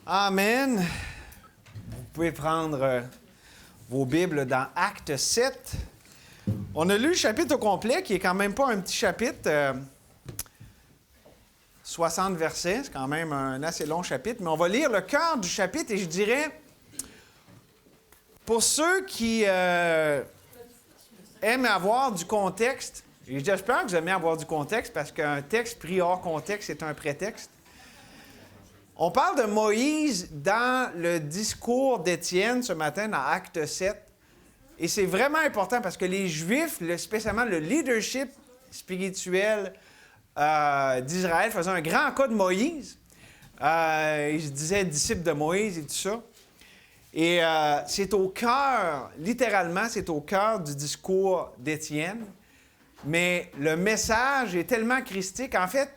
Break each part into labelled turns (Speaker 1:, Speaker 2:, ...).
Speaker 1: Amen. Vous pouvez prendre vos Bibles dans Acte 7. On a lu le chapitre au complet, qui est quand même pas un petit chapitre. 60 versets, c'est quand même un assez long chapitre, mais on va lire le cœur du chapitre et je dirais, pour ceux qui aiment avoir du contexte, et j'espère que vous aimez avoir du contexte parce qu'un texte pris hors contexte est un prétexte. On parle de Moïse dans le discours d'Étienne ce matin dans Acte 7. Et c'est vraiment important parce que les Juifs, spécialement le leadership spirituel d'Israël, faisaient un grand cas de Moïse. Ils se disaient disciples de Moïse et tout ça. Et c'est au cœur, littéralement, c'est au cœur du discours d'Étienne. Mais le message est tellement christique. En fait,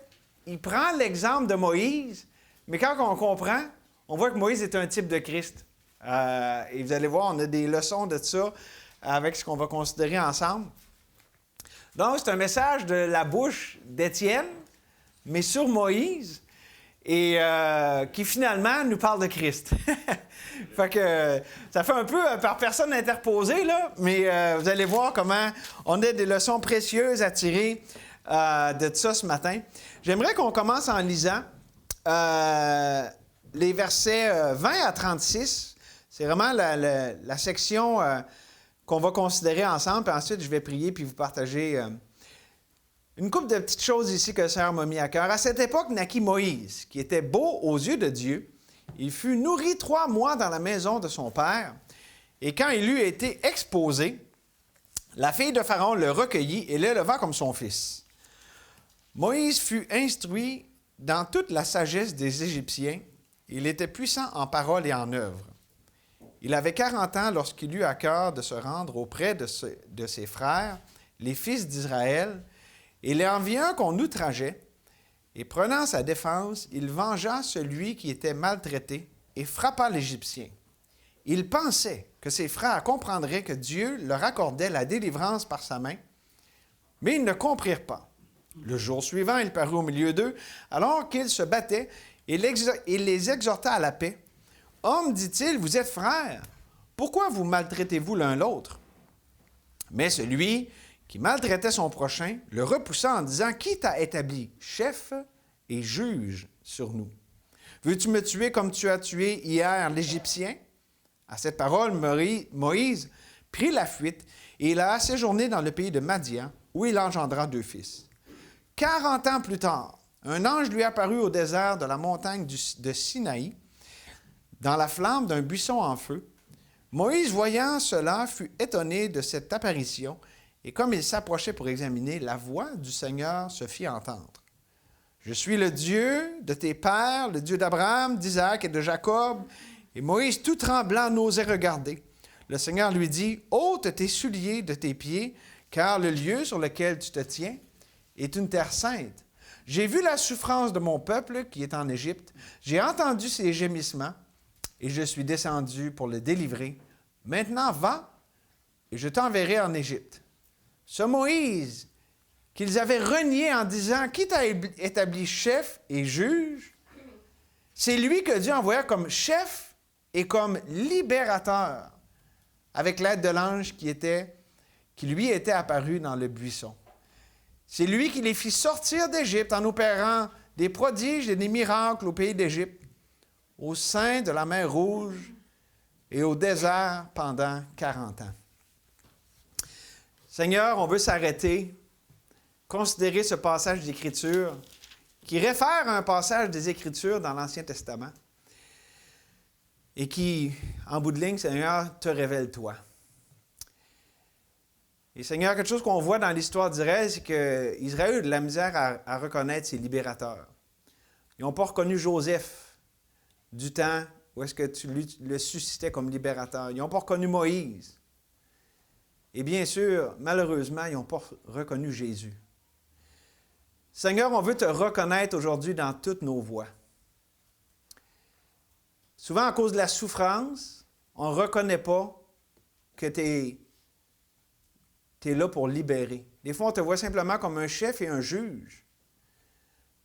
Speaker 1: il prend l'exemple de Moïse, mais quand on comprend, on voit que Moïse est un type de Christ. Et vous allez voir, on a des leçons de ça avec ce qu'on va considérer ensemble. Donc, c'est un message de la bouche d'Étienne, mais sur Moïse, et qui finalement nous parle de Christ. Fait que ça fait un peu par personne interposée, là, mais vous allez voir comment on a des leçons précieuses à tirer de ça ce matin. J'aimerais qu'on commence en lisant les versets 20 à 36. C'est vraiment la section qu'on va considérer ensemble. Puis ensuite, je vais prier puis vous partager une couple de petites choses ici que le Seigneur m'a mis à cœur. À cette époque naquit Moïse, qui était beau aux yeux de Dieu. Il fut nourri 3 mois dans la maison de son père. Et quand il eut été exposé, la fille de Pharaon le recueillit et l'éleva comme son fils. Moïse fut instruit dans toute la sagesse des Égyptiens. Il était puissant en parole et en œuvre. Il avait 40 ans lorsqu'il eut à cœur de se rendre auprès de ses frères, les fils d'Israël, et il en vit un qu'on outrageait, et prenant sa défense, il vengea celui qui était maltraité et frappa l'Égyptien. Il pensait que ses frères comprendraient que Dieu leur accordait la délivrance par sa main, mais ils ne comprirent pas. Le jour suivant, il parut au milieu d'eux, alors qu'ils se battaient, et il les exhorta à la paix. « Hommes, dit-il, vous êtes frères, pourquoi vous maltraitez-vous l'un l'autre? » Mais celui qui maltraitait son prochain le repoussa en disant, « Qui t'a établi chef et juge sur nous? Veux-tu me tuer comme tu as tué hier l'Égyptien? » À cette parole, Moïse prit la fuite, et il alla séjourner dans le pays de Madian, où il engendra 2 fils. 40 ans plus tard, un ange lui apparut au désert de la montagne de Sinaï, dans la flamme d'un buisson en feu. Moïse, voyant cela, fut étonné de cette apparition, et comme il s'approchait pour examiner, la voix du Seigneur se fit entendre. « Je suis le Dieu de tes pères, le Dieu d'Abraham, d'Isaac et de Jacob. » Et Moïse, tout tremblant, n'osait regarder. Le Seigneur lui dit, « Ôte tes souliers de tes pieds, car le lieu sur lequel tu te tiens est une terre sainte. J'ai vu la souffrance de mon peuple qui est en Égypte. J'ai entendu ses gémissements et je suis descendu pour le délivrer. Maintenant, va et je t'enverrai en Égypte. » Ce Moïse qu'ils avaient renié en disant, « Qui t'a établi chef et juge? » C'est lui que Dieu envoya comme chef et comme libérateur avec l'aide de l'ange qui lui était apparu dans le buisson. C'est lui qui les fit sortir d'Égypte en opérant des prodiges et des miracles au pays d'Égypte, au sein de la mer Rouge et au désert pendant 40 ans. Seigneur, on veut s'arrêter, considérer ce passage d'Écriture qui réfère à un passage des Écritures dans l'Ancien Testament et qui, en bout de ligne, Seigneur, te révèle toi. Et Seigneur, quelque chose qu'on voit dans l'histoire d'Israël, c'est qu'Israël a eu de la misère à reconnaître ses libérateurs. Ils n'ont pas reconnu Joseph du temps où est-ce que tu le suscitais comme libérateur. Ils n'ont pas reconnu Moïse. Et bien sûr, malheureusement, ils n'ont pas reconnu Jésus. Seigneur, on veut te reconnaître aujourd'hui dans toutes nos voies. Souvent, à cause de la souffrance, on ne reconnaît pas que tu es là pour libérer. Des fois, on te voit simplement comme un chef et un juge.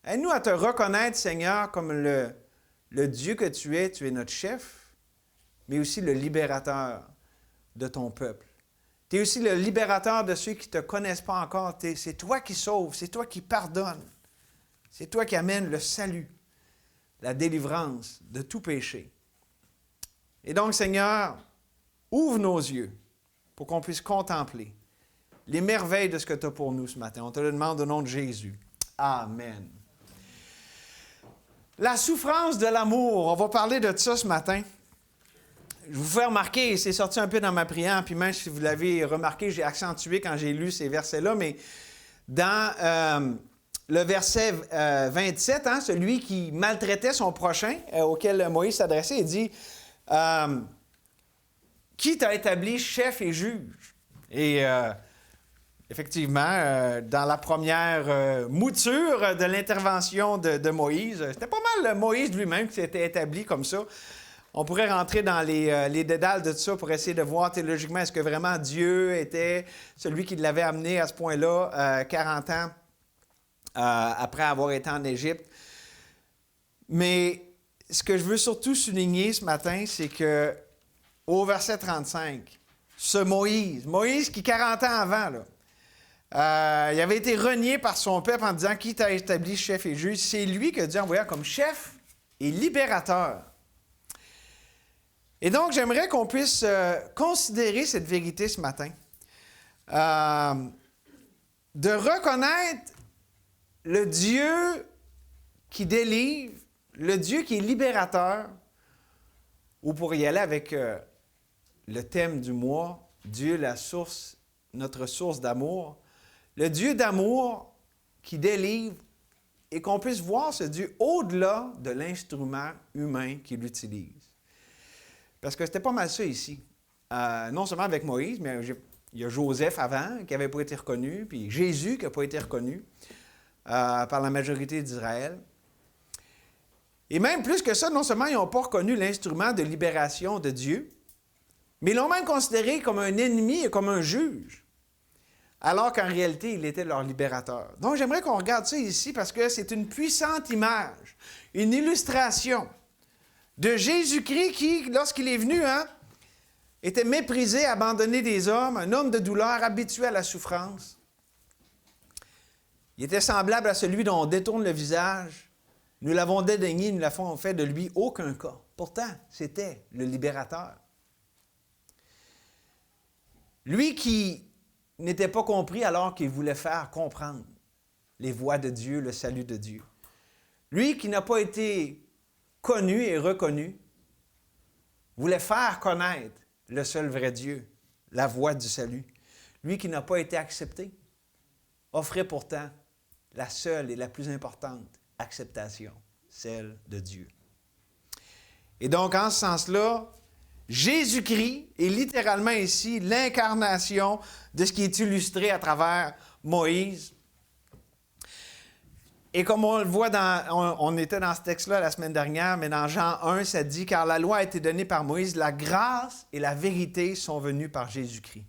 Speaker 1: Aide-nous à te reconnaître, Seigneur, comme le Dieu que tu es notre chef, mais aussi le libérateur de ton peuple. Tu es aussi le libérateur de ceux qui ne te connaissent pas encore. C'est toi qui sauves, c'est toi qui pardonnes. C'est toi qui amènes le salut, la délivrance de tout péché. Et donc, Seigneur, ouvre nos yeux pour qu'on puisse contempler les merveilles de ce que tu as pour nous ce matin. On te le demande au nom de Jésus. Amen. La souffrance de l'amour, on va parler de ça ce matin. Je vous fais remarquer, c'est sorti un peu dans ma prière, puis même si vous l'avez remarqué, j'ai accentué quand j'ai lu ces versets-là, mais dans le verset 27, celui qui maltraitait son prochain, auquel Moïse s'adressait, il dit « Qui t'a établi chef et juge? » Et effectivement, dans la première mouture de l'intervention de Moïse, c'était pas mal Moïse lui-même qui s'était établi comme ça. On pourrait rentrer dans les dédales de tout ça pour essayer de voir théologiquement est-ce que vraiment Dieu était celui qui l'avait amené à ce point-là 40 ans après avoir été en Égypte. Mais ce que je veux surtout souligner ce matin, c'est que au verset 35, ce Moïse qui 40 ans avant, là, il avait été renié par son peuple en disant « Qui t'a établi chef et juge? » C'est lui que Dieu envoya comme chef et libérateur. Et donc, j'aimerais qu'on puisse considérer cette vérité ce matin, de reconnaître le Dieu qui délivre, le Dieu qui est libérateur, ou pour y aller avec le thème du mois, Dieu, la source, notre source d'amour, le Dieu d'amour qui délivre et qu'on puisse voir ce Dieu au-delà de l'instrument humain qu'il utilise. Parce que c'était pas mal ça ici. Non seulement avec Moïse, mais il y a Joseph avant qui n'avait pas été reconnu, puis Jésus qui n'a pas été reconnu par la majorité d'Israël. Et même plus que ça, non seulement ils n'ont pas reconnu l'instrument de libération de Dieu, mais ils l'ont même considéré comme un ennemi et comme un juge, alors qu'en réalité, il était leur libérateur. Donc, j'aimerais qu'on regarde ça ici parce que c'est une puissante image, une illustration de Jésus-Christ qui, lorsqu'il est venu, était méprisé, abandonné des hommes, un homme de douleur, habitué à la souffrance. Il était semblable à celui dont on détourne le visage. Nous l'avons dédaigné, nous l'avons fait de lui aucun cas. Pourtant, c'était le libérateur. Lui qui n'était pas compris alors qu'il voulait faire comprendre les voies de Dieu, le salut de Dieu. Lui qui n'a pas été connu et reconnu, voulait faire connaître le seul vrai Dieu, la voie du salut. Lui qui n'a pas été accepté, offrait pourtant la seule et la plus importante acceptation, celle de Dieu. Et donc, en ce sens-là, Jésus-Christ est littéralement ici l'incarnation de ce qui est illustré à travers Moïse. Et comme on le voit, on était dans ce texte-là la semaine dernière, mais dans Jean 1, ça dit « Car la loi a été donnée par Moïse, la grâce et la vérité sont venues par Jésus-Christ.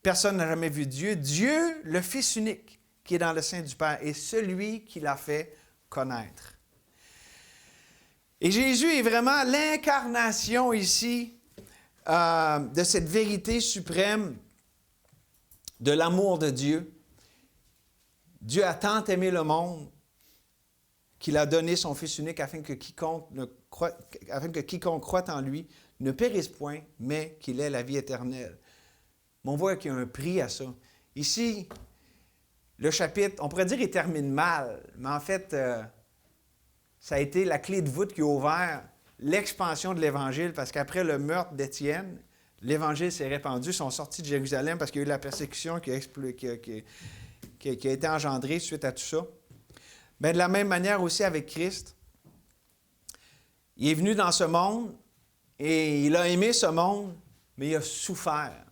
Speaker 1: Personne n'a jamais vu Dieu. Dieu, le Fils unique, qui est dans le sein du Père, est celui qui l'a fait connaître. » Et Jésus est vraiment l'incarnation ici de cette vérité suprême de l'amour de Dieu. Dieu a tant aimé le monde qu'il a donné son Fils unique afin que quiconque croit en lui ne périsse point, mais qu'il ait la vie éternelle. Mais on voit qu'il y a un prix à ça. Ici, le chapitre, on pourrait dire, il termine mal, mais en fait, ça a été la clé de voûte qui a ouvert l'expansion de l'Évangile, parce qu'après le meurtre d'Étienne, l'Évangile s'est répandu, ils sont sortis de Jérusalem parce qu'il y a eu la persécution qui a été engendrée suite à tout ça. Bien, de la même manière aussi avec Christ, il est venu dans ce monde et il a aimé ce monde, mais il a souffert.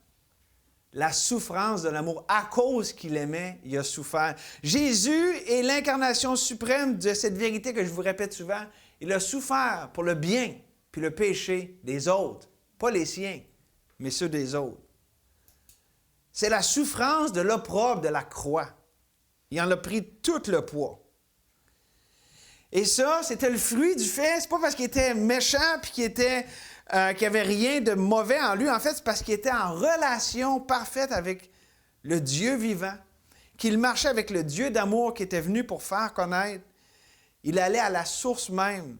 Speaker 1: La souffrance de l'amour. À cause qu'il aimait, il a souffert. Jésus est l'incarnation suprême de cette vérité que je vous répète souvent. Il a souffert pour le bien puis le péché des autres. Pas les siens, mais ceux des autres. C'est la souffrance de l'opprobre de la croix. Il en a pris tout le poids. Et ça, c'était le fruit du fait, c'est pas parce qu'il était méchant puis qu'il n'y avait rien de mauvais en lui. En fait, c'est parce qu'il était en relation parfaite avec le Dieu vivant, qu'il marchait avec le Dieu d'amour qui était venu pour faire connaître. Il allait à la source même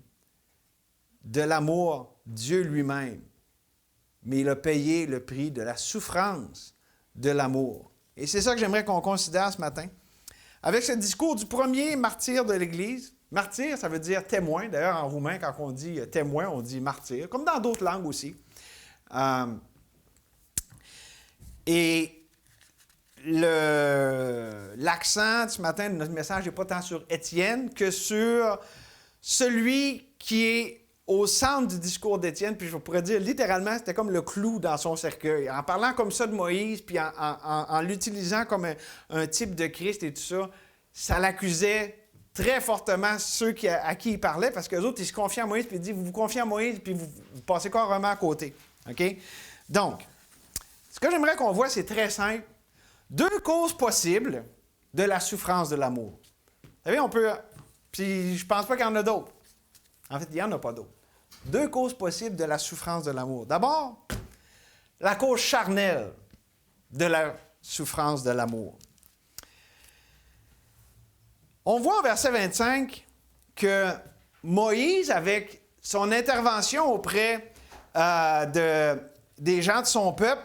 Speaker 1: de l'amour, Dieu lui-même. Mais il a payé le prix de la souffrance de l'amour. Et c'est ça que j'aimerais qu'on considère ce matin. Avec ce discours du premier martyr de l'Église. Martyr, ça veut dire témoin. D'ailleurs, en roumain, quand on dit témoin, on dit martyr, comme dans d'autres langues aussi. Et l'accent ce matin de notre message n'est pas tant sur Étienne que sur celui qui est au centre du discours d'Étienne, puis je pourrais dire littéralement, c'était comme le clou dans son cercueil. En parlant comme ça de Moïse, puis en l'utilisant comme un type de Christ et tout ça, ça l'accusait très fortement ceux à qui il parlait, parce qu'eux autres, ils se confiaient à Moïse, puis ils disent, vous vous confiez à Moïse, puis vous passez carrément à côté. OK? Donc, ce que j'aimerais qu'on voit, c'est très simple. 2 causes possibles de la souffrance de l'amour. Vous savez, on peut... Puis je pense pas qu'il y en a d'autres. En fait, il n'y en a pas d'autres. 2 causes possibles de la souffrance de l'amour. D'abord, la cause charnelle de la souffrance de l'amour. On voit au verset 25 que Moïse, avec son intervention auprès des gens de son peuple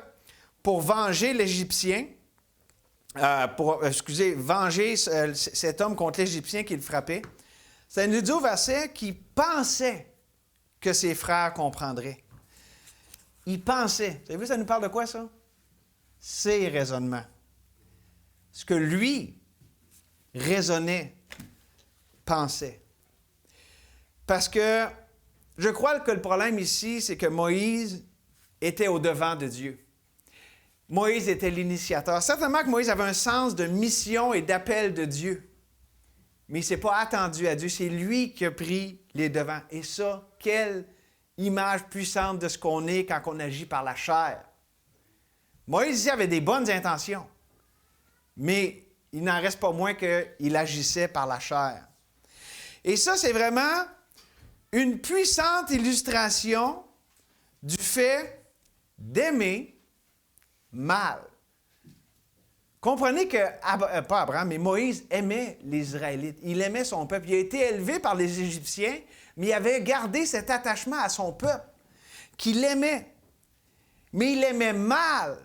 Speaker 1: pour venger l'Égyptien, venger cet homme contre l'Égyptien qui le frappait, ça nous dit au verset qu'il pensait que ses frères comprendraient. Il pensait. Vous avez vu, ça nous parle de quoi, ça? Ses raisonnements. Ce que lui raisonnait, pensait. Parce que je crois que le problème ici, c'est que Moïse était au-devant de Dieu. Moïse était l'initiateur. Certainement que Moïse avait un sens de mission et d'appel de Dieu. Mais il ne s'est pas attendu à Dieu. C'est lui qui a pris les devants. Et ça, quelle image puissante de ce qu'on est quand on agit par la chair. Moïse ici avait des bonnes intentions. Mais il n'en reste pas moins qu'il agissait par la chair. Et ça, c'est vraiment une puissante illustration du fait d'aimer mal. Comprenez que, pas Abraham, mais Moïse aimait les Israélites. Il aimait son peuple. Il a été élevé par les Égyptiens, mais il avait gardé cet attachement à son peuple, qu'il aimait. Mais il aimait mal.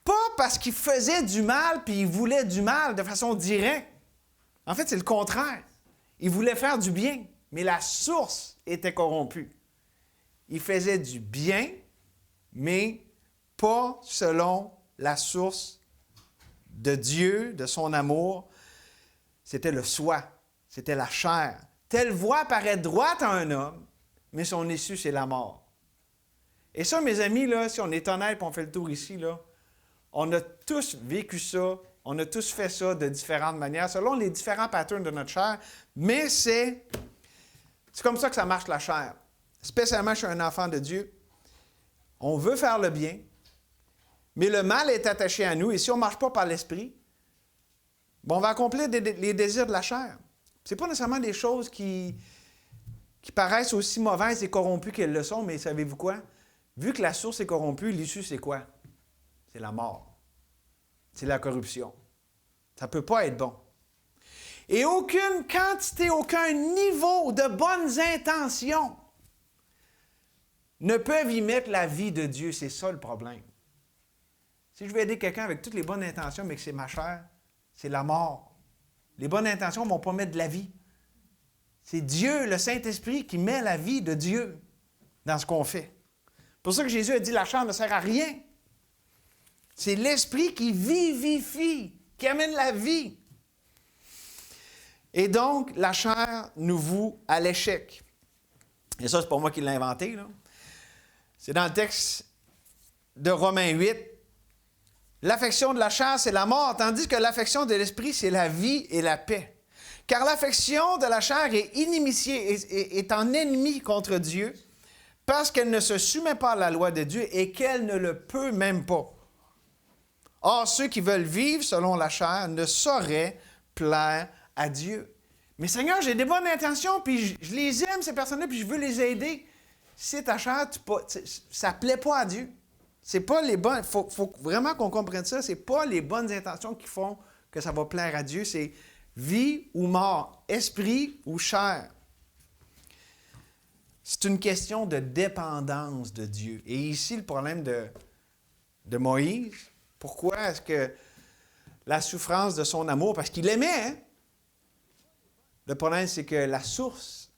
Speaker 1: Pas parce qu'il faisait du mal, puis il voulait du mal de façon directe. En fait, c'est le contraire. Il voulait faire du bien, mais la source était corrompue. Il faisait du bien, mais pas selon la source de Dieu, de son amour. C'était le soi, c'était la chair. Telle voie paraît droite à un homme, mais son issue, c'est la mort. Et ça, mes amis, là, si on est honnête et on fait le tour ici, là, on a tous vécu ça, on a tous fait ça de différentes manières, selon les différents patterns de notre chair, mais c'est comme ça que ça marche la chair. Spécialement chez un enfant de Dieu. On veut faire le bien, mais le mal est attaché à nous, et si on ne marche pas par l'esprit, on va accomplir les désirs de la chair. Ce n'est pas nécessairement des choses qui paraissent aussi mauvaises et corrompues qu'elles le sont, mais savez-vous quoi? Vu que la source est corrompue, l'issue, c'est quoi? C'est la mort. C'est la corruption. Ça ne peut pas être bon. Et aucune quantité, aucun niveau de bonnes intentions ne peuvent y mettre la vie de Dieu. C'est ça le problème. Si je veux aider quelqu'un avec toutes les bonnes intentions, mais que c'est ma chair, c'est la mort. Les bonnes intentions ne vont pas mettre de la vie. C'est Dieu, le Saint-Esprit, qui met la vie de Dieu dans ce qu'on fait. C'est pour ça que Jésus a dit, la chair ne sert à rien. C'est l'Esprit qui vivifie, qui amène la vie. Et donc, la chair nous voue à l'échec. Et ça, c'est pas moi qui l'ai inventé, là. C'est dans le texte de Romains 8. L'affection de la chair, c'est la mort, tandis que l'affection de l'esprit, c'est la vie et la paix. Car l'affection de la chair est inimitié, est en ennemi contre Dieu, parce qu'elle ne se soumet pas à la loi de Dieu et qu'elle ne le peut même pas. Or, ceux qui veulent vivre selon la chair ne sauraient plaire à Dieu. Mais Seigneur, j'ai des bonnes intentions, puis je les aime, ces personnes-là, puis je veux les aider. Si c'est ta chair, ça ne plaît pas à Dieu. C'est pas les bonnes. Faut vraiment qu'on comprenne ça. C'est pas les bonnes intentions qui font que ça va plaire à Dieu. C'est vie ou mort, esprit ou chair. C'est une question de dépendance de Dieu. Et ici, le problème de Moïse, pourquoi est-ce que la souffrance de son amour, parce qu'il aimait, hein? Le problème, c'est que la source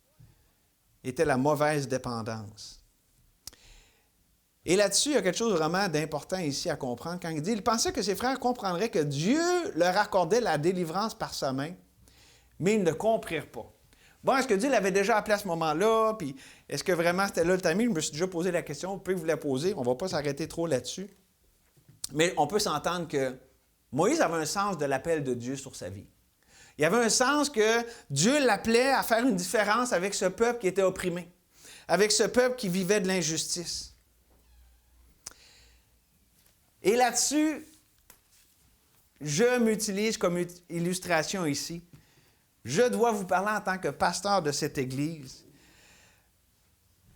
Speaker 1: était la mauvaise dépendance. Et là-dessus, il y a quelque chose vraiment d'important ici à comprendre. Quand il dit, il pensait que ses frères comprendraient que Dieu leur accordait la délivrance par sa main, mais ils ne comprirent pas. Bon, est-ce que Dieu l'avait déjà appelé à ce moment-là? Puis est-ce que vraiment c'était là le timing? Je me suis déjà posé la question, vous pouvez vous la poser, on ne va pas s'arrêter trop là-dessus. Mais on peut s'entendre que Moïse avait un sens de l'appel de Dieu sur sa vie. Il y avait un sens que Dieu l'appelait à faire une différence avec ce peuple qui était opprimé, avec ce peuple qui vivait de l'injustice. Et là-dessus, je m'utilise comme illustration ici. Je dois vous parler en tant que pasteur de cette Église.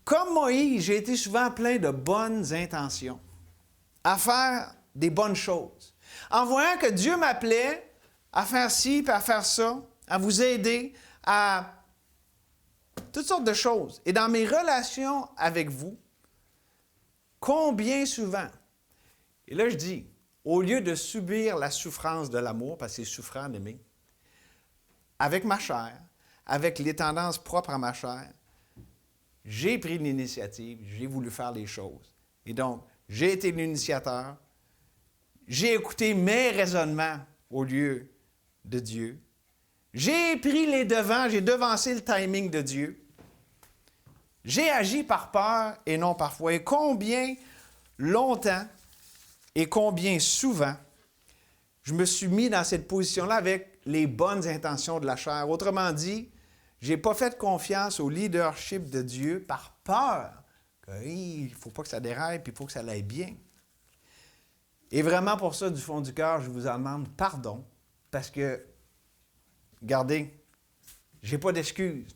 Speaker 1: Comme Moïse, j'ai été souvent plein de bonnes intentions, à faire des bonnes choses. En voyant que Dieu m'appelait à faire ci puis à faire ça, à vous aider, à toutes sortes de choses. Et dans mes relations avec vous, combien souvent, et là je dis, au lieu de subir la souffrance de l'amour, parce que c'est souffrant d'aimer, avec ma chair, avec les tendances propres à ma chair, j'ai pris l'initiative, j'ai voulu faire les choses. Et donc, j'ai été l'initiateur, j'ai écouté mes raisonnements au lieu de Dieu. J'ai pris les devants, j'ai devancé le timing de Dieu. J'ai agi par peur et non par foi. Et combien longtemps et combien souvent je me suis mis dans cette position-là avec les bonnes intentions de la chair. Autrement dit, je n'ai pas fait confiance au leadership de Dieu par peur. Il ne faut pas que ça déraille, puis il faut que ça aille bien. Et vraiment pour ça, du fond du cœur, je vous en demande pardon, parce que, regardez, je n'ai pas d'excuses.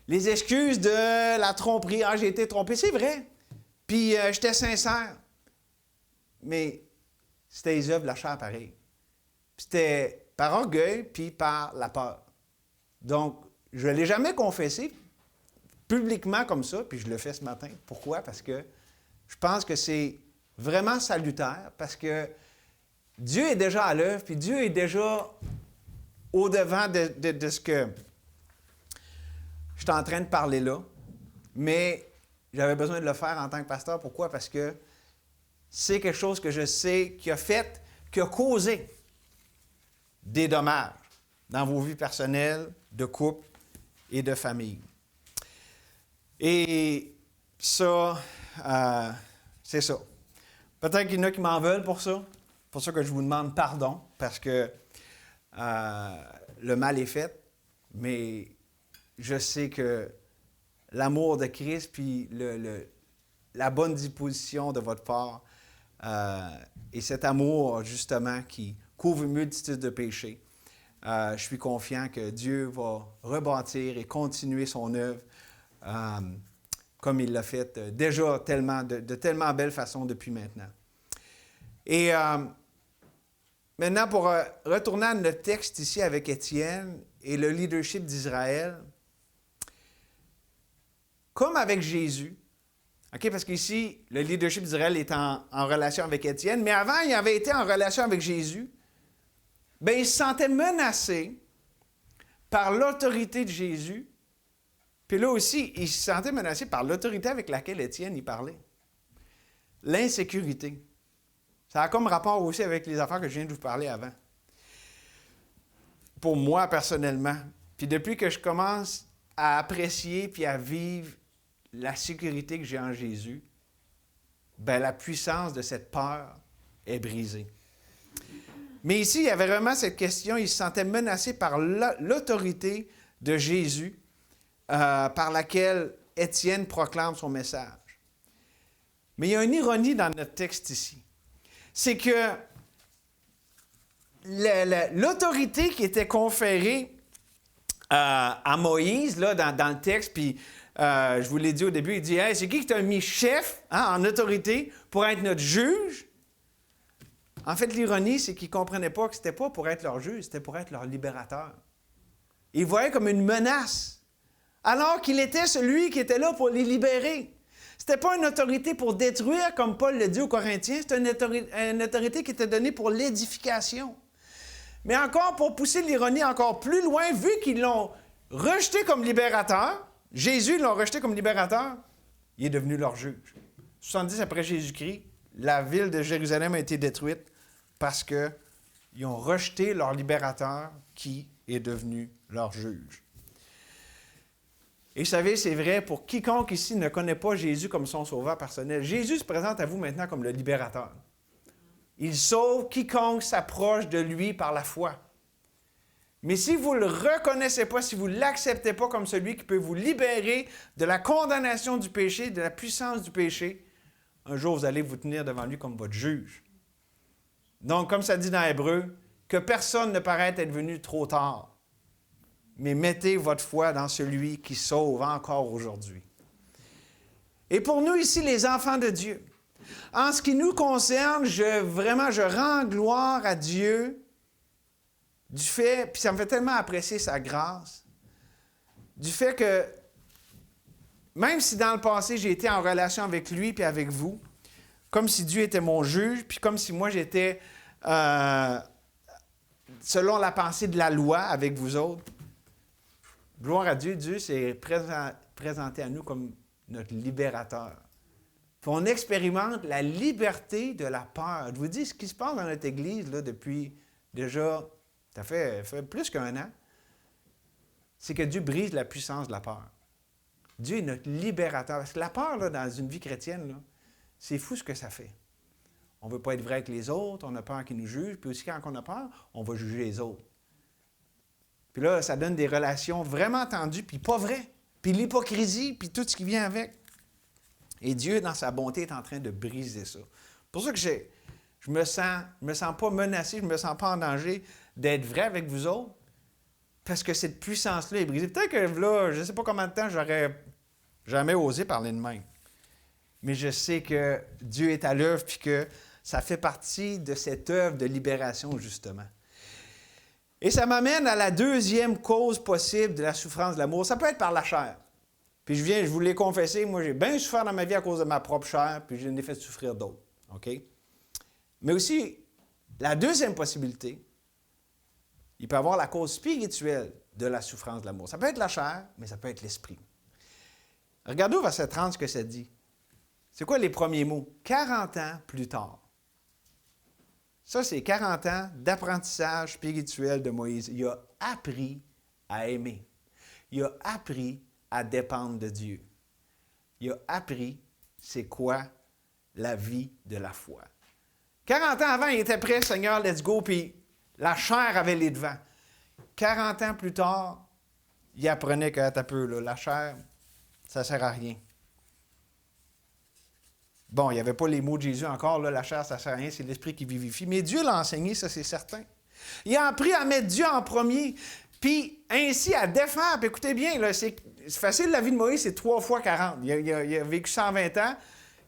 Speaker 1: Les excuses de la tromperie, « Ah, j'ai été trompé », c'est vrai. Puis j'étais sincère. Mais c'était les œuvres de la chair pareil. C'était par orgueil, puis par la peur. Donc, je ne l'ai jamais confessé publiquement comme ça, puis je le fais ce matin. Pourquoi? Parce que je pense que c'est vraiment salutaire, parce que Dieu est déjà à l'œuvre, puis Dieu est déjà au-devant de ce que je suis en train de parler là. Mais j'avais besoin de le faire en tant que pasteur. Pourquoi? Parce que c'est quelque chose que je sais qui a causé des dommages dans vos vies personnelles, de couple et de famille. Et ça, c'est ça. Peut-être qu'il y en a qui m'en veulent pour ça. C'est pour ça que je vous demande pardon, parce que le mal est fait, mais je sais que l'amour de Christ puis la bonne disposition de votre part et cet amour, justement, qui couvre une multitude de péchés, je suis confiant que Dieu va rebâtir et continuer son œuvre comme il l'a fait déjà de tellement belle façon depuis maintenant. Et maintenant, pour retourner à notre texte ici avec Étienne et le leadership d'Israël, comme avec Jésus, okay, parce qu'ici, le leadership d'Israël est en relation avec Étienne, mais avant, il avait été en relation avec Jésus, bien, il se sentait menacé par l'autorité de Jésus. Puis là aussi, il se sentait menacé par l'autorité avec laquelle Étienne y parlait. L'insécurité. Ça a comme rapport aussi avec les affaires que je viens de vous parler avant. Pour moi, personnellement. Puis depuis que je commence à apprécier puis à vivre la sécurité que j'ai en Jésus, bien, la puissance de cette peur est brisée. Mais ici, il y avait vraiment cette question, il se sentait menacé par l'autorité de Jésus par laquelle Étienne proclame son message. Mais il y a une ironie dans notre texte ici. C'est que l'autorité qui était conférée à Moïse, là, dans le texte, puis je vous l'ai dit au début, il dit « Hey, c'est qui t'a mis chef en autorité pour être notre juge? » En fait, l'ironie, c'est qu'ils ne comprenaient pas que ce n'était pas pour être leur juge, c'était pour être leur libérateur. Ils voyaient comme une menace, alors qu'il était celui qui était là pour les libérer. Ce n'était pas une autorité pour détruire, comme Paul le dit aux Corinthiens, c'était une autorité qui était donnée pour l'édification. Mais encore, pour pousser l'ironie encore plus loin, vu qu'ils l'ont rejeté comme libérateur, Jésus l'a rejeté comme libérateur, il est devenu leur juge. 70 après Jésus-Christ, la ville de Jérusalem a été détruite parce qu'ils ont rejeté leur libérateur qui est devenu leur juge. Et vous savez, c'est vrai pour quiconque ici ne connaît pas Jésus comme son sauveur personnel. Jésus se présente à vous maintenant comme le libérateur. Il sauve quiconque s'approche de lui par la foi. Mais si vous ne le reconnaissez pas, si vous ne l'acceptez pas comme celui qui peut vous libérer de la condamnation du péché, de la puissance du péché, un jour vous allez vous tenir devant lui comme votre juge. Donc, comme ça dit dans Hébreu, que personne ne paraisse être venu trop tard, mais mettez votre foi dans celui qui sauve encore aujourd'hui. Et pour nous ici, les enfants de Dieu, en ce qui nous concerne, je rends gloire à Dieu du fait, puis ça me fait tellement apprécier sa grâce, du fait que même si dans le passé, j'ai été en relation avec lui puis avec vous, comme si Dieu était mon juge, puis comme si moi j'étais selon la pensée de la loi avec vous autres, gloire à Dieu, Dieu s'est présenté à nous comme notre libérateur. Puis on expérimente la liberté de la peur. Je vous dis, ce qui se passe dans notre Église là, depuis déjà, ça fait plus qu'1 an, c'est que Dieu brise la puissance de la peur. Dieu est notre libérateur. Parce que la peur, là, dans une vie chrétienne, là, c'est fou ce que ça fait. On ne veut pas être vrai avec les autres, on a peur qu'ils nous jugent, puis aussi quand on a peur, on va juger les autres. Puis là, ça donne des relations vraiment tendues, puis pas vraies. Puis l'hypocrisie, puis tout ce qui vient avec. Et Dieu, dans sa bonté, est en train de briser ça. C'est pour ça que je me sens pas menacé, je ne me sens pas en danger d'être vrai avec vous autres, parce que cette puissance-là est brisée. Peut-être que là, je ne sais pas combien de temps, j'aurais jamais osé parler de même. Mais je sais que Dieu est à l'œuvre, puis que ça fait partie de cette œuvre de libération, justement. Et ça m'amène à la deuxième cause possible de la souffrance de l'amour. Ça peut être par la chair. Puis je vous l'ai confessé, moi j'ai bien souffert dans ma vie à cause de ma propre chair, puis je l'ai fait souffrir d'autres. OK? Mais aussi, la deuxième possibilité, il peut y avoir la cause spirituelle de la souffrance de l'amour. Ça peut être la chair, mais ça peut être l'esprit. Regardez au verset 30 ce que ça dit. C'est quoi les premiers mots? 40 ans plus tard. Ça, c'est 40 ans d'apprentissage spirituel de Moïse. Il a appris à aimer. Il a appris à dépendre de Dieu. Il a appris c'est quoi la vie de la foi. 40 ans avant, il était prêt, Seigneur, let's go, puis la chair avait les devants. 40 ans plus tard, il apprenait que, attends un peu, là, la chair, ça ne sert à rien. Bon, il n'y avait pas les mots de Jésus encore, là, la chair, ça ne sert à rien, c'est l'esprit qui vivifie. Mais Dieu l'a enseigné, ça c'est certain. Il a appris à mettre Dieu en premier, puis ainsi à défendre. Puis écoutez bien, là, c'est facile, la vie de Moïse, c'est 3 fois 40. Il a vécu 120 ans,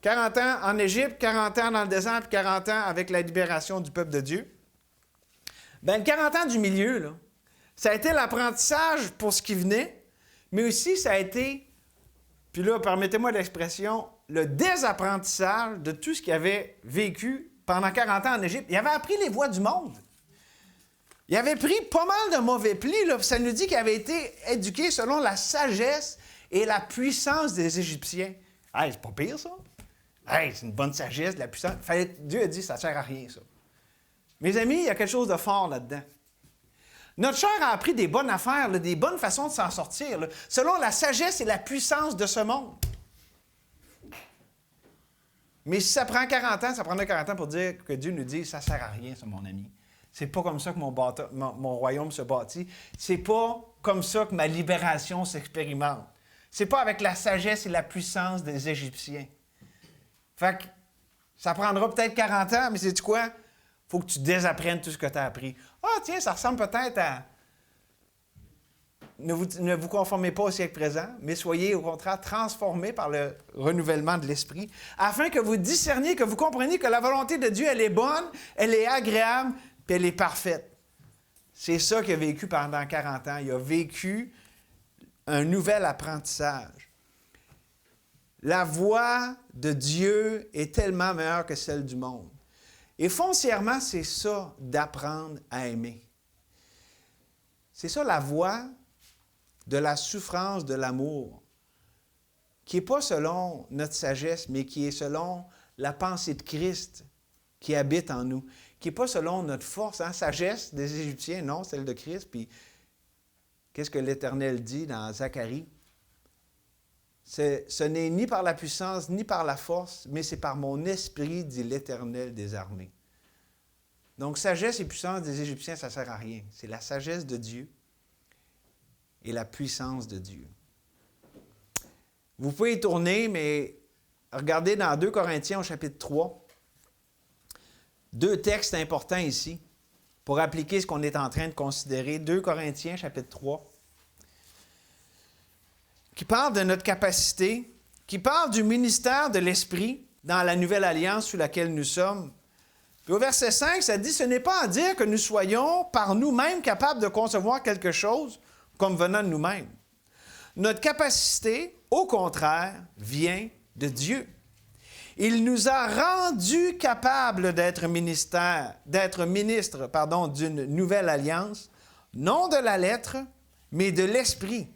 Speaker 1: 40 ans en Égypte, 40 ans dans le désert, puis 40 ans avec la libération du peuple de Dieu. Bien, 40 ans du milieu, là, ça a été l'apprentissage pour ce qui venait, mais aussi ça a été, puis là, permettez-moi l'expression, le désapprentissage de tout ce qu'il avait vécu pendant 40 ans en Égypte. Il avait appris les voies du monde. Il avait pris pas mal de mauvais plis. Là, ça nous dit qu'il avait été éduqué selon la sagesse et la puissance des Égyptiens. Hey, c'est pas pire, ça? Hey, c'est une bonne sagesse, de la puissance. Dieu a dit ça ne sert à rien, ça. Mes amis, il y a quelque chose de fort là-dedans. Notre chair a appris des bonnes affaires, là, des bonnes façons de s'en sortir, là, selon la sagesse et la puissance de ce monde. Mais si ça prend 40 ans, ça prendrait 40 ans pour dire que Dieu nous dit ça ne sert à rien, ça, mon ami. C'est pas comme ça que mon royaume se bâtit. C'est pas comme ça que ma libération s'expérimente. C'est pas avec la sagesse et la puissance des Égyptiens. Fait que ça prendra peut-être 40 ans, mais sais-tu quoi? Il faut que tu désapprennes tout ce que tu as appris. Ah, tiens, ça ressemble peut-être à ne vous conformez pas au siècle présent, mais soyez au contraire transformés par le renouvellement de l'esprit, afin que vous discerniez, que vous compreniez que la volonté de Dieu, elle est bonne, elle est agréable, puis elle est parfaite. C'est ça qu'il a vécu pendant 40 ans. Il a vécu un nouvel apprentissage. La voie de Dieu est tellement meilleure que celle du monde. Et foncièrement, c'est ça d'apprendre à aimer. C'est ça la voie de la souffrance de l'amour, qui n'est pas selon notre sagesse, mais qui est selon la pensée de Christ qui habite en nous, qui n'est pas selon notre force, sagesse des Égyptiens, non, celle de Christ. Puis, qu'est-ce que l'Éternel dit dans Zacharie? Ce n'est ni par la puissance, ni par la force, mais c'est par mon esprit, dit l'Éternel des armées. Donc, sagesse et puissance des Égyptiens, ça ne sert à rien. C'est la sagesse de Dieu et la puissance de Dieu. Vous pouvez y tourner, mais regardez dans 2 Corinthiens au chapitre 3. 2 textes importants ici pour appliquer ce qu'on est en train de considérer. 2 Corinthiens, chapitre 3, qui parle de notre capacité, qui parle du ministère de l'Esprit dans la nouvelle alliance sous laquelle nous sommes. Puis au verset 5, ça dit « Ce n'est pas à dire que nous soyons par nous-mêmes capables de concevoir quelque chose comme venant de nous-mêmes. Notre capacité, au contraire, vient de Dieu. Il nous a rendus capables d'être ministres d'une nouvelle alliance, non de la lettre, mais de l'esprit.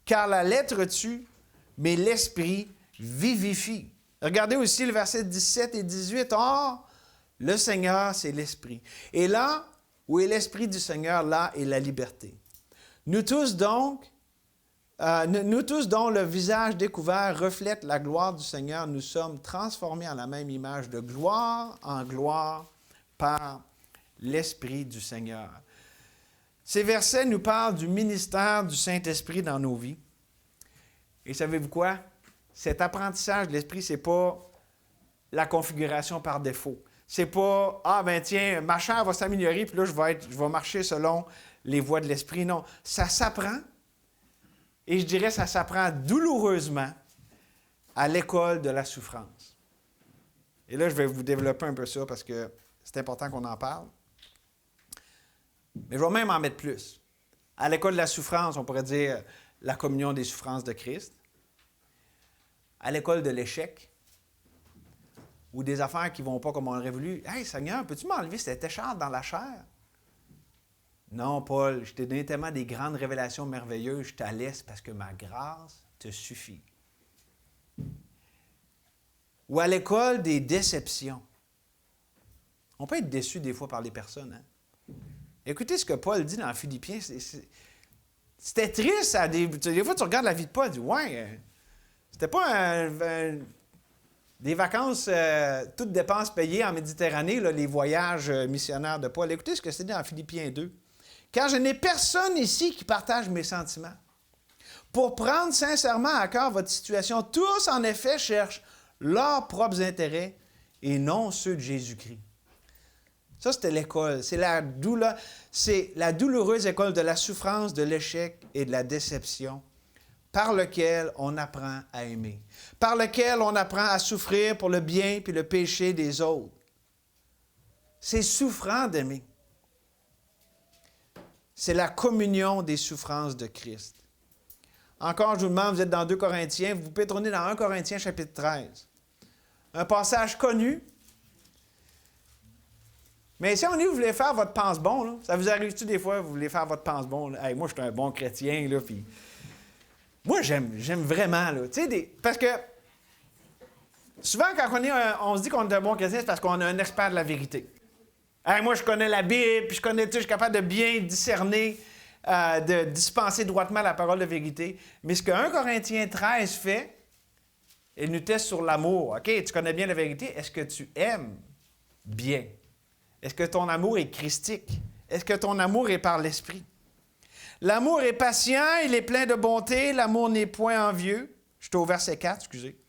Speaker 1: Car la lettre tue, mais l'esprit vivifie. » Regardez aussi le verset 17 et 18. « Or, le Seigneur, c'est l'esprit. Et là où est l'esprit du Seigneur, là est la liberté. Nous tous dont le visage découvert reflète la gloire du Seigneur, nous sommes transformés en la même image de gloire en gloire par l'Esprit du Seigneur. » Ces versets nous parlent du ministère du Saint-Esprit dans nos vies. Et savez-vous quoi? Cet apprentissage de l'Esprit, ce n'est pas la configuration par défaut. C'est pas « Ah, ben tiens, ma chair va s'améliorer, puis là, je vais marcher selon les voies de l'Esprit. » Non, ça s'apprend. Et je dirais, ça s'apprend douloureusement à l'école de la souffrance. Et là, je vais vous développer un peu ça parce que c'est important qu'on en parle. Mais je vais même en mettre plus. À l'école de la souffrance, on pourrait dire la communion des souffrances de Christ. À l'école de l'échec, ou des affaires qui ne vont pas comme on aurait voulu. « Hey, Seigneur, peux-tu m'enlever cette écharpe dans la chair? » Non, Paul, je t'ai donné tellement des grandes révélations merveilleuses, je te laisse parce que ma grâce te suffit. Ou à l'école des déceptions. On peut être déçu des fois par les personnes. Hein? Écoutez ce que Paul dit dans Philippiens. C'était triste. Des fois, tu regardes la vie de Paul et tu dis « Ouais, c'était pas des vacances, toutes dépenses payées en Méditerranée, là, les voyages missionnaires de Paul. » Écoutez ce que c'est dit dans Philippiens 2. « Car je n'ai personne ici qui partage mes sentiments. Pour prendre sincèrement à cœur votre situation, tous, en effet, cherchent leurs propres intérêts et non ceux de Jésus-Christ. » Ça, c'était l'école. C'est la douloureuse école de la souffrance, de l'échec et de la déception, par lequel on apprend à aimer, par lequel on apprend à souffrir pour le bien puis le péché des autres. C'est souffrant d'aimer. C'est la communion des souffrances de Christ. Encore, je vous demande, vous êtes dans 2 Corinthiens, vous pouvez tourner dans 1 Corinthiens chapitre 13. Un passage connu. Mais si on dit que vous voulez faire votre pense-bon, là, ça vous arrive-tu des fois, vous voulez faire votre pense-bon? Hey, moi, je suis un bon chrétien, là, puis... Moi, j'aime vraiment, là. Parce que souvent, quand on se dit qu'on est un bon chrétien, c'est parce qu'on est un expert de la vérité. Hey, moi, je connais la Bible, puis je suis capable de bien discerner, de dispenser droitement la parole de vérité. Mais ce que 1 Corinthiens 13 fait, il nous teste sur l'amour. OK, tu connais bien la vérité. Est-ce que tu aimes bien? Est-ce que ton amour est christique? Est-ce que ton amour est par l'Esprit? L'amour est patient, il est plein de bonté, l'amour n'est point envieux. Je suis au verset 4, excusez.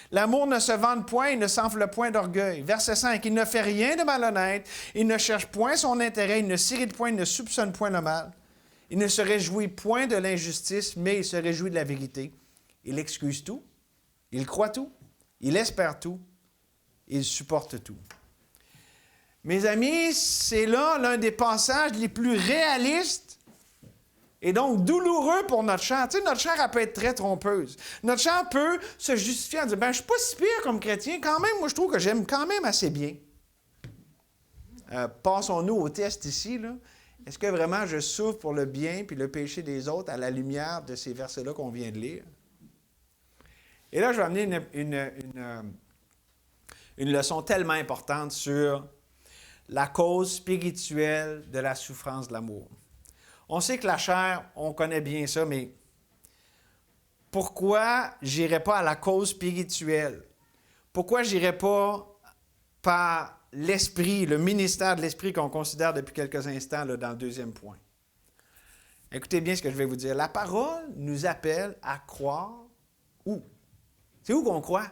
Speaker 1: L'amour ne se vante point, il ne s'enfle point d'orgueil. Verset 5, il ne fait rien de malhonnête, il ne cherche point son intérêt, il ne s'irrite point, il ne soupçonne point le mal. Il ne se réjouit point de l'injustice, mais il se réjouit de la vérité. Il excuse tout, il croit tout, il espère tout, il supporte tout. Mes amis, c'est là l'un des passages les plus réalistes et donc douloureux pour notre chair. Tu sais, notre chair, elle peut être très trompeuse. Notre chair peut se justifier en disant, ben, je ne suis pas si pire comme chrétien. Quand même, moi, je trouve que j'aime quand même assez bien. Passons-nous au test ici, là. Est-ce que vraiment je souffre pour le bien puis le péché des autres à la lumière de ces versets-là qu'on vient de lire? Et là, je vais amener une leçon tellement importante sur la cause spirituelle de la souffrance de l'amour. On sait que la chair, on connaît bien ça, mais pourquoi je n'irai pas à la cause spirituelle? Pourquoi je n'irai pas par l'Esprit, le ministère de l'Esprit qu'on considère depuis quelques instants là, dans le deuxième point? Écoutez bien ce que je vais vous dire. La parole nous appelle à croire où? C'est où qu'on croit?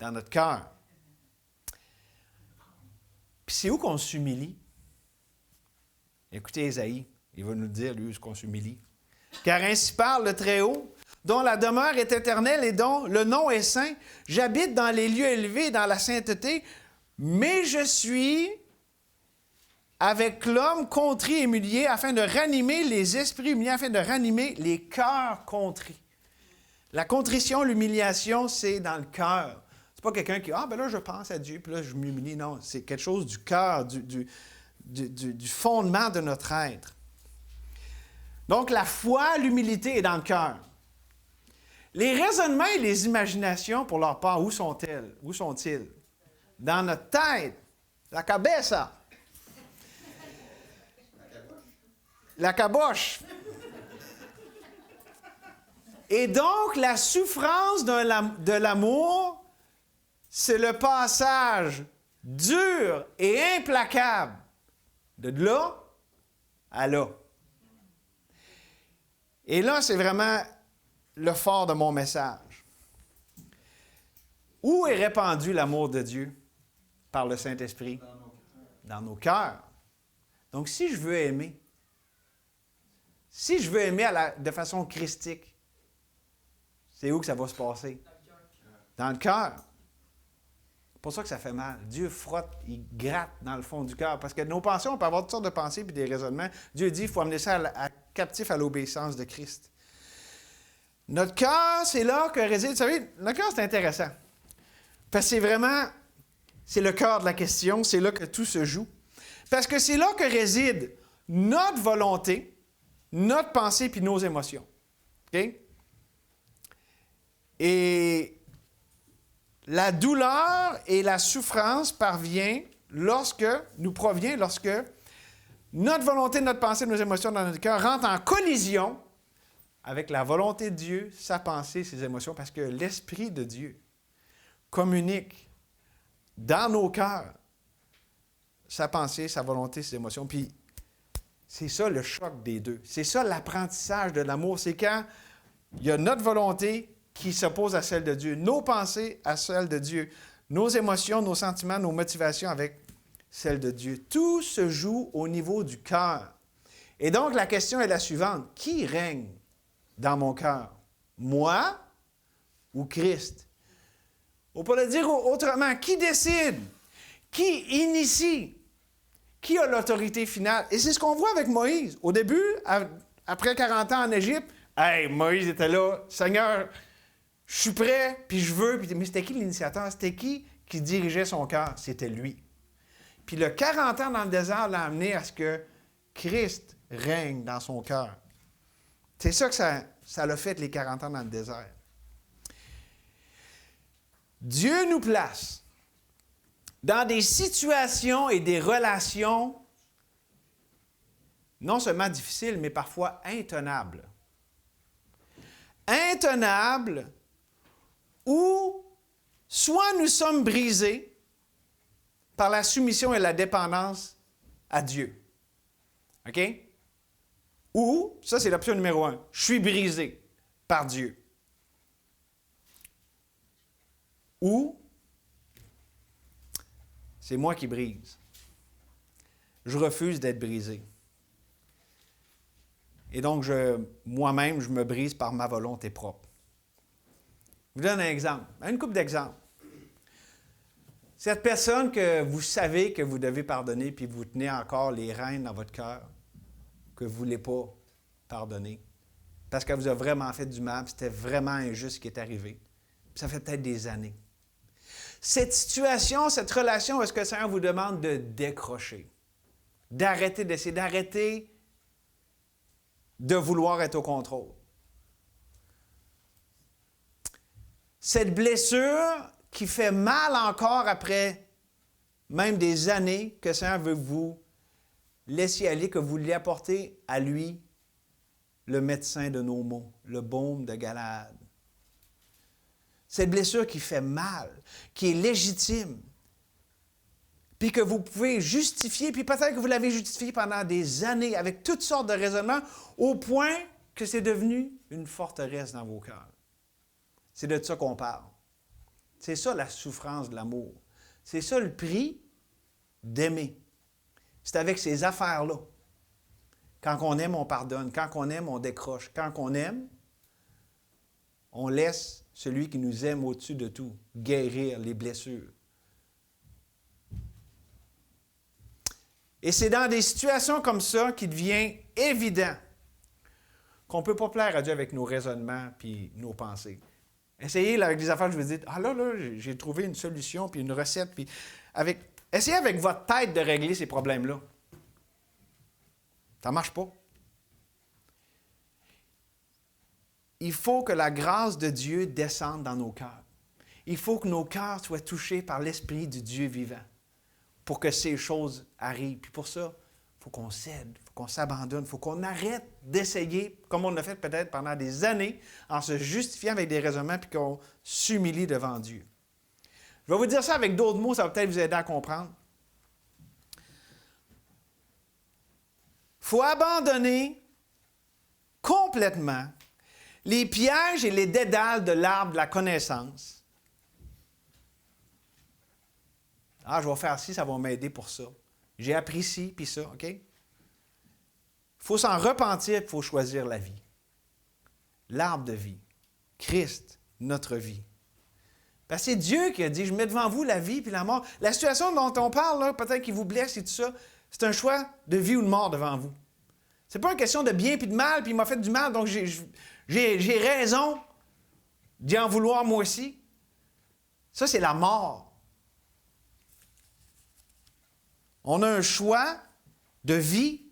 Speaker 1: Dans notre cœur. Puis c'est où qu'on s'humilie? Écoutez Ésaïe, il va nous dire, lui, où qu'on s'humilie. Car ainsi parle le Très-Haut, dont la demeure est éternelle et dont le nom est saint. J'habite dans les lieux élevés, dans la sainteté, mais je suis avec l'homme contrit et humilié, afin de ranimer les esprits humiliés, afin de ranimer les cœurs contrits. La contrition, l'humiliation, c'est dans le cœur. C'est pas quelqu'un qui, ben là, je pense à Dieu, puis là, je m'humilie. Non, c'est quelque chose du cœur, du fondement de notre être. Donc, la foi, l'humilité est dans le cœur. Les raisonnements et les imaginations, pour leur part, où sont-elles? Où sont-ils? Dans notre tête. La cabeza. La caboche. Et donc, la souffrance de l'amour, c'est le passage dur et implacable de là à là. Et là, c'est vraiment le fort de mon message. Où est répandu l'amour de Dieu par le Saint-Esprit? Dans nos cœurs. Donc, si je veux aimer de façon christique, c'est où que ça va se passer? Dans le cœur. C'est pour ça que ça fait mal. Dieu frotte, il gratte dans le fond du cœur. Parce que nos pensées, on peut avoir toutes sortes de pensées et des raisonnements. Dieu dit qu'il faut amener ça captif à l'obéissance de Christ. Notre cœur, c'est là que réside... Vous savez, notre cœur, c'est intéressant. Parce que c'est le cœur de la question, c'est là que tout se joue. Parce que c'est là que réside notre volonté, notre pensée puis nos émotions. OK? Et la douleur et la souffrance lorsque notre volonté, notre pensée, nos émotions dans notre cœur rentrent en collision avec la volonté de Dieu, sa pensée, ses émotions, parce que l'Esprit de Dieu communique dans nos cœurs sa pensée, sa volonté, ses émotions. Puis c'est ça le choc des deux. C'est ça l'apprentissage de l'amour. C'est quand il y a notre volonté qui s'oppose à celle de Dieu, nos pensées à celles de Dieu, nos émotions, nos sentiments, nos motivations avec celles de Dieu. Tout se joue au niveau du cœur. Et donc, la question est la suivante. Qui règne dans mon cœur? Moi ou Christ? On peut le dire autrement. Qui décide? Qui initie? Qui a l'autorité finale? Et c'est ce qu'on voit avec Moïse. Au début, après 40 ans en Égypte, Moïse était là. Seigneur, je suis prêt, puis je veux. Mais c'était qui l'initiateur? C'était qui dirigeait son cœur? C'était lui. Puis le 40 ans dans le désert l'a amené à ce que Christ règne dans son cœur. C'est ça que ça l'a fait, les 40 ans dans le désert. Dieu nous place dans des situations et des relations non seulement difficiles, mais parfois intenables. Intenables où soit nous sommes brisés par la soumission et la dépendance à Dieu. OK? Ou, ça c'est l'option numéro 1, je suis brisé par Dieu. Ou, c'est moi qui brise. Je refuse d'être brisé. Et donc, moi-même, je me brise par ma volonté propre. Je vous donne un exemple, une couple d'exemples. Cette personne que vous savez que vous devez pardonner, puis vous tenez encore les rênes dans votre cœur, que vous ne voulez pas pardonner, parce qu'elle vous a vraiment fait du mal, puis c'était vraiment injuste ce qui est arrivé. Puis ça fait peut-être des années. Cette situation, cette relation, est-ce que le Seigneur vous demande de décrocher, d'arrêter d'essayer, d'arrêter de vouloir être au contrôle? Cette blessure qui fait mal encore après même des années que le Seigneur veut vous laisser aller, que vous lui apportez à lui le médecin de nos maux, le baume de Galade. Cette blessure qui fait mal, qui est légitime, puis que vous pouvez justifier, puis peut-être que vous l'avez justifié pendant des années avec toutes sortes de raisonnements, au point que c'est devenu une forteresse dans vos cœurs. C'est de ça qu'on parle. C'est ça la souffrance de l'amour. C'est ça le prix d'aimer. C'est avec ces affaires-là. Quand on aime, on pardonne. Quand on aime, on décroche. Quand on aime, on laisse celui qui nous aime au-dessus de tout guérir les blessures. Et c'est dans des situations comme ça qu'il devient évident qu'on ne peut pas plaire à Dieu avec nos raisonnements puis nos pensées. Essayez là, avec des affaires, je vous dis, là, j'ai trouvé une solution puis une recette. Puis essayez avec votre tête de régler ces problèmes-là. Ça ne marche pas. Il faut que la grâce de Dieu descende dans nos cœurs. Il faut que nos cœurs soient touchés par l'Esprit du Dieu vivant pour que ces choses arrivent. Puis pour ça, il faut qu'on cède, il faut qu'on s'abandonne, il faut qu'on arrête d'essayer, comme on l'a fait peut-être pendant des années, en se justifiant avec des raisonnements, puis qu'on s'humilie devant Dieu. Je vais vous dire ça avec d'autres mots, ça va peut-être vous aider à comprendre. Il faut abandonner complètement les pièges et les dédales de l'arbre de la connaissance. Je vais faire ci, ça va m'aider pour ça. J'ai appris ci, puis ça, OK? Il faut s'en repentir, il faut choisir la vie. L'arbre de vie. Christ, notre vie. Parce que c'est Dieu qui a dit, je mets devant vous la vie puis la mort. La situation dont on parle, là, peut-être qu'il vous blesse et tout ça, c'est un choix de vie ou de mort devant vous. C'est pas une question de bien puis de mal, puis il m'a fait du mal, donc j'ai raison d'y en vouloir moi aussi. Ça, c'est la mort. On a un choix de vie,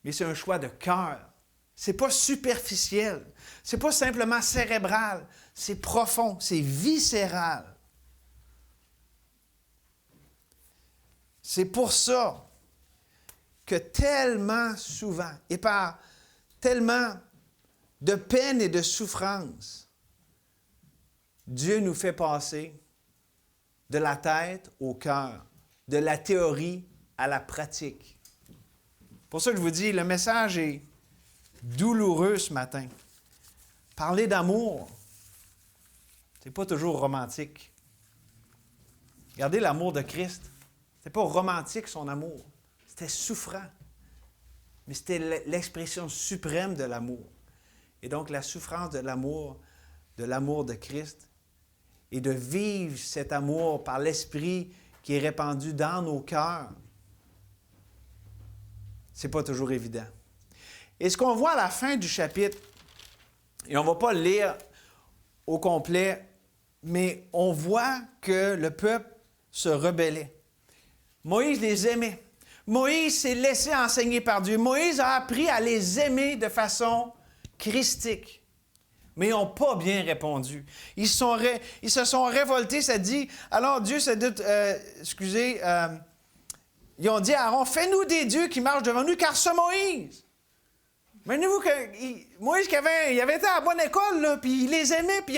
Speaker 1: mais c'est un choix de cœur. C'est pas superficiel. C'est pas simplement cérébral. C'est profond, c'est viscéral. C'est pour ça que tellement souvent, et par tellement de peine et de souffrance, Dieu nous fait passer de la tête au cœur, de la théorie à la pratique. Pour ça que je vous dis, le message est douloureux ce matin. Parler d'amour, c'est pas toujours romantique. Regardez l'amour de Christ. C'était pas romantique son amour. C'était souffrant. Mais c'était l'expression suprême de l'amour. Et donc la souffrance de l'amour de Christ, et de vivre cet amour par l'Esprit qui est répandu dans nos cœurs, c'est pas toujours évident. Et ce qu'on voit à la fin du chapitre, et on ne va pas le lire au complet, mais on voit que le peuple se rebellait. Moïse les aimait. Moïse s'est laissé enseigner par Dieu. Moïse a appris à les aimer de façon christique. Mais ils n'ont pas bien répondu. Ils se sont révoltés, ça dit. Alors Dieu s'est dit, ils ont dit à Aaron, fais-nous des dieux qui marchent devant nous, car ce Moïse. Imaginez-vous que Moïse, il avait été à la bonne école, là, puis il les aimait, puis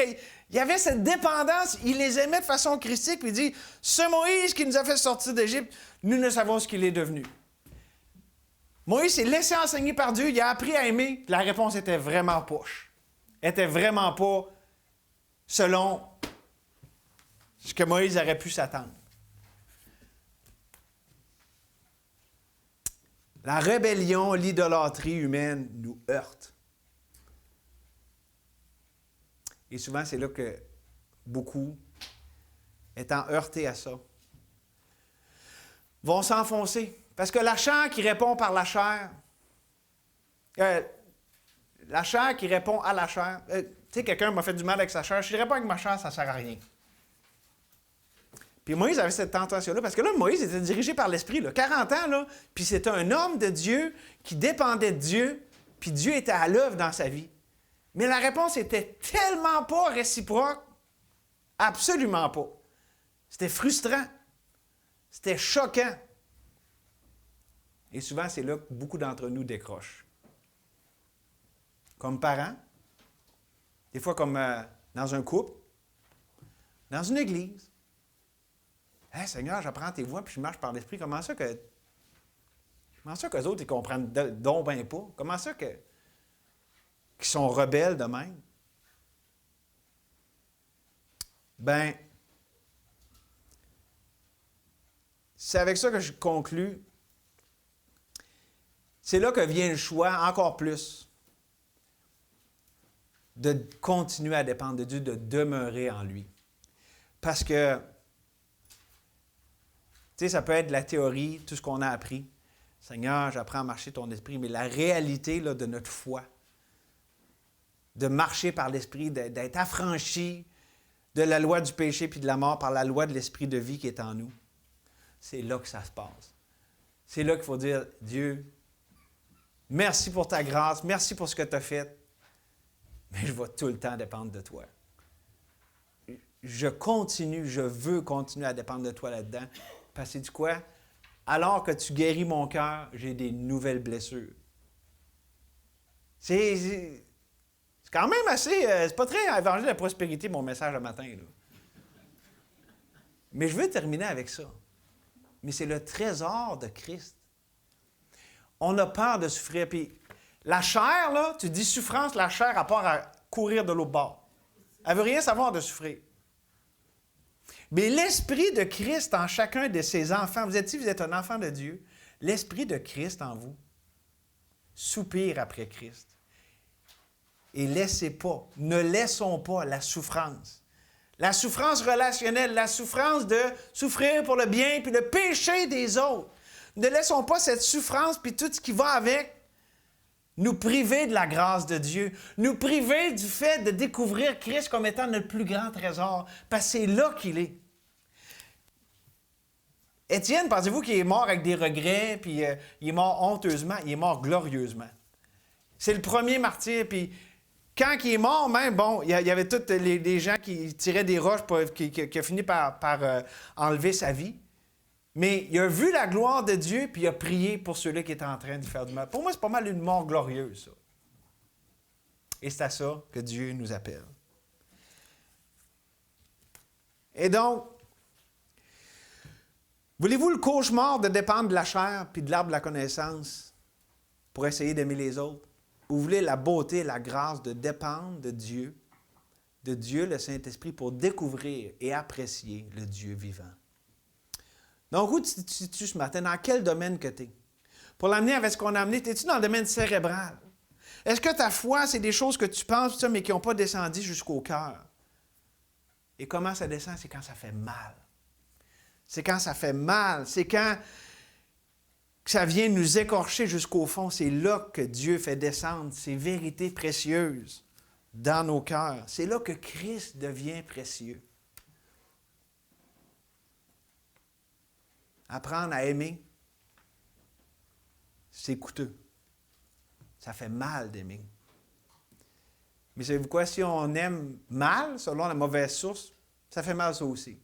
Speaker 1: il y avait cette dépendance, il les aimait de façon christique, puis il dit, ce Moïse qui nous a fait sortir d'Égypte, nous ne savons ce qu'il est devenu. Moïse s'est laissé enseigner par Dieu, il a appris à aimer, puis la réponse était vraiment poche. Était vraiment pas selon ce que Moïse aurait pu s'attendre. La rébellion, l'idolâtrie humaine nous heurte. Et souvent, c'est là que beaucoup, étant heurtés à ça, vont s'enfoncer. Parce que la chair qui répond par la chair, la chair qui répond à la chair, tu sais, quelqu'un m'a fait du mal avec sa chair, je ne réponds avec ma chair, ça ne sert à rien. Puis Moïse avait cette tentation-là, parce que là, Moïse était dirigé par l'Esprit, là, 40 ans, là, puis c'était un homme de Dieu qui dépendait de Dieu, puis Dieu était à l'œuvre dans sa vie. Mais la réponse était tellement pas réciproque, absolument pas. C'était frustrant, c'était choquant. Et souvent, c'est là que beaucoup d'entre nous décrochent. Comme parents, des fois comme dans un couple, dans une église. Hey, Seigneur, j'apprends tes voies puis je marche par l'Esprit. Comment ça que les autres, ils comprennent donc bien pas? Comment ça qu'ils sont rebelles de même? Ben, c'est avec ça que je conclus. C'est là que vient le choix, encore plus, de continuer à dépendre de Dieu, de demeurer en lui. Parce que, tu sais, ça peut être la théorie, tout ce qu'on a appris. Seigneur, j'apprends à marcher ton esprit, mais la réalité là, de notre foi, de marcher par l'esprit, d'être affranchi de la loi du péché puis de la mort par la loi de l'esprit de vie qui est en nous, c'est là que ça se passe. C'est là qu'il faut dire, Dieu, merci pour ta grâce, merci pour ce que tu as fait, mais je vais tout le temps dépendre de toi. Je veux continuer à dépendre de toi là-dedans. Parce que tu sais quoi? Alors que tu guéris mon cœur, j'ai des nouvelles blessures. C'est quand même assez... c'est pas très évangile de la prospérité, mon message le matin, là. Mais je veux terminer avec ça. Mais c'est le trésor de Christ. On a peur de souffrir. Puis la chair, là, tu dis souffrance, la chair à part à courir de l'autre bord. Elle veut rien savoir de souffrir. Mais l'Esprit de Christ en chacun de ses enfants, vous êtes un enfant de Dieu, l'Esprit de Christ en vous soupire après Christ. Et ne laissons pas la souffrance. La souffrance relationnelle, la souffrance de souffrir pour le bien puis le péché des autres. Ne laissons pas cette souffrance puis tout ce qui va avec nous priver de la grâce de Dieu, nous priver du fait de découvrir Christ comme étant notre plus grand trésor, parce que c'est là qu'il est. Étienne, pensez-vous qu'il est mort avec des regrets, puis il est mort honteusement, il est mort glorieusement. C'est le premier martyr, puis quand il est mort, même, bon, il y avait tous les gens qui tiraient des roches, qui a fini par enlever sa vie. Mais il a vu la gloire de Dieu, puis il a prié pour ceux-là qui étaient en train de faire du mal. Pour moi, c'est pas mal une mort glorieuse, ça. Et c'est à ça que Dieu nous appelle. Et donc, voulez-vous le cauchemar de dépendre de la chair puis de l'arbre de la connaissance pour essayer d'aimer les autres? Ou vous voulez la beauté et la grâce de dépendre de Dieu le Saint-Esprit, pour découvrir et apprécier le Dieu vivant? Donc, où tu te situes ce matin? Dans quel domaine que tu es? Pour l'amener avec ce qu'on a amené, es-tu dans le domaine cérébral? Est-ce que ta foi, c'est des choses que tu penses, mais qui n'ont pas descendu jusqu'au cœur? Et comment ça descend? C'est quand ça fait mal. C'est quand ça fait mal. C'est quand ça vient nous écorcher jusqu'au fond. C'est là que Dieu fait descendre ses vérités précieuses dans nos cœurs. C'est là que Christ devient précieux. Apprendre à aimer, c'est coûteux. Ça fait mal d'aimer. Mais savez-vous quoi? Si on aime mal, selon la mauvaise source, ça fait mal ça aussi.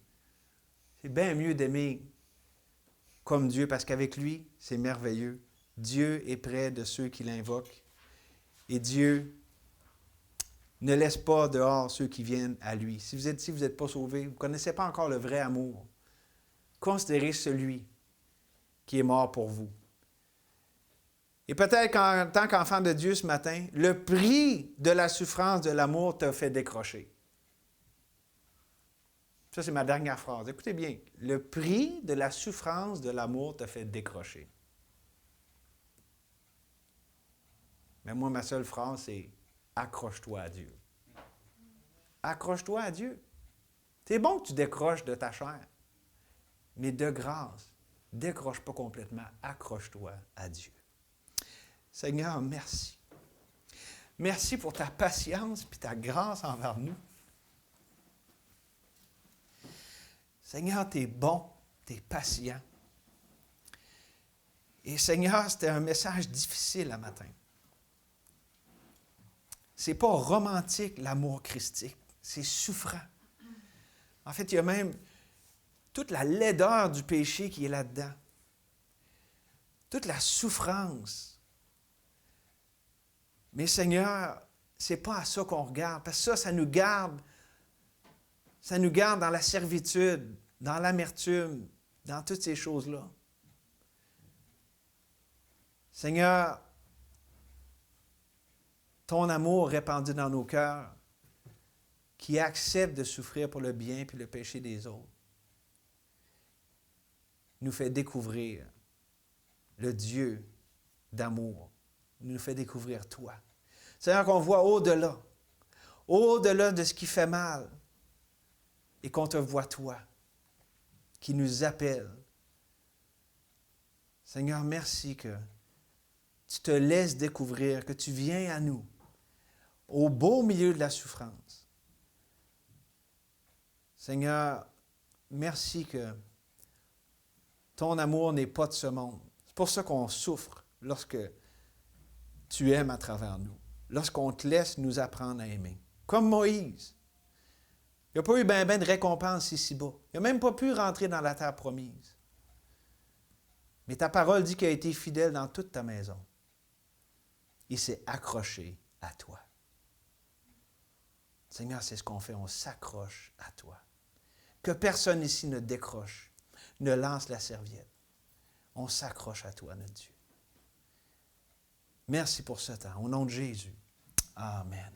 Speaker 1: C'est bien mieux d'aimer comme Dieu, parce qu'avec lui, c'est merveilleux. Dieu est près de ceux qui l'invoquent. Et Dieu ne laisse pas dehors ceux qui viennent à lui. Si vous êtes ici, vous n'êtes pas sauvés, vous ne connaissez pas encore le vrai amour. Considérez celui qui est mort pour vous. Et peut-être qu'en tant qu'enfant de Dieu ce matin, le prix de la souffrance de l'amour t'a fait décrocher. Ça, c'est ma dernière phrase. Écoutez bien. Le prix de la souffrance de l'amour t'a fait décrocher. Mais moi, ma seule phrase, c'est « accroche-toi à Dieu ». Accroche-toi à Dieu. C'est bon que tu décroches de ta chair, mais de grâce, décroche pas complètement, accroche-toi à Dieu. Seigneur, merci. Merci pour ta patience et ta grâce envers nous. Seigneur, tu es bon, tu es patient. Et Seigneur, c'était un message difficile à matin. Ce n'est pas romantique, l'amour christique. C'est souffrant. En fait, il y a même toute la laideur du péché qui est là-dedans. Toute la souffrance. Mais Seigneur, ce n'est pas à ça qu'on regarde, parce que ça nous garde dans la servitude, dans l'amertume, dans toutes ces choses-là. Seigneur, ton amour répandu dans nos cœurs, qui accepte de souffrir pour le bien et le péché des autres, nous fait découvrir le Dieu d'amour, nous fait découvrir toi. Seigneur, qu'on voit au-delà de ce qui fait mal, et qu'on te voit toi, qui nous appelle. Seigneur, merci que tu te laisses découvrir, que tu viens à nous, au beau milieu de la souffrance. Seigneur, merci que ton amour n'est pas de ce monde. C'est pour ça qu'on souffre lorsque tu aimes à travers nous, lorsqu'on te laisse nous apprendre à aimer. Comme Moïse. Il n'a pas eu ben de récompense ici-bas. Il n'a même pas pu rentrer dans la terre promise. Mais ta parole dit qu'il a été fidèle dans toute ta maison. Il s'est accroché à toi. Seigneur, c'est ce qu'on fait, on s'accroche à toi. Que personne ici ne décroche, ne lance la serviette. On s'accroche à toi, notre Dieu. Merci pour ce temps. Au nom de Jésus. Amen.